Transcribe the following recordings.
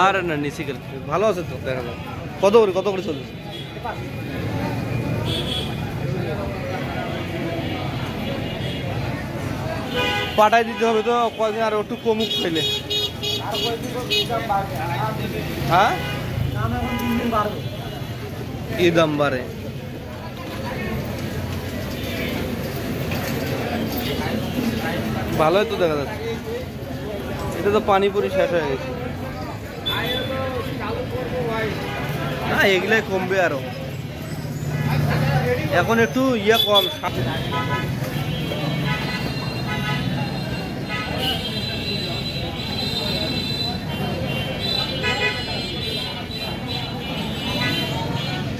আর না নিচে গেল ভালো আছে তো দেখা যাক কত করে চলছে পাঠাই দিতে হবে তো কদিন আর একটু কমুক পেলে হ্যাঁ কি দাম বাড়ে ভালোই তো দেখা যাচ্ছে এটা তো পানিপুরি শেষ হয়ে গেছে না এগুলাই কমবে আরো এখন একটু ইয়ে কম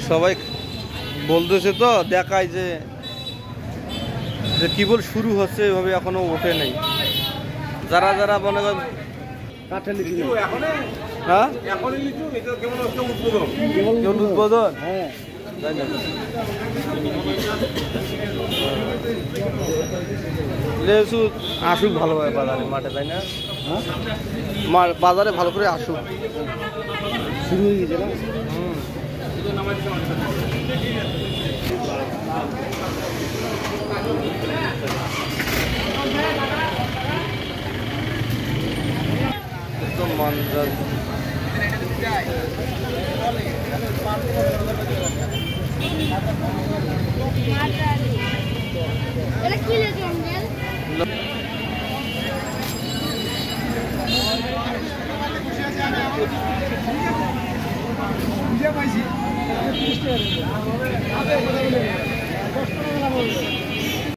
সবাই বলতেছে তো দেখায় যে কেবল শুরু হচ্ছে এভাবে এখনো ওঠে নাই যারা যারা মনে করেন হ্যাঁ কেবল উদ্বোধন তাই না লেসু আসুক ভালোভাবে বাজারে মাঠে তাই না বাজারে ভালো করে আসুক শুরু হয়ে গেছে না একদম মন্দার বুঝে পাইছি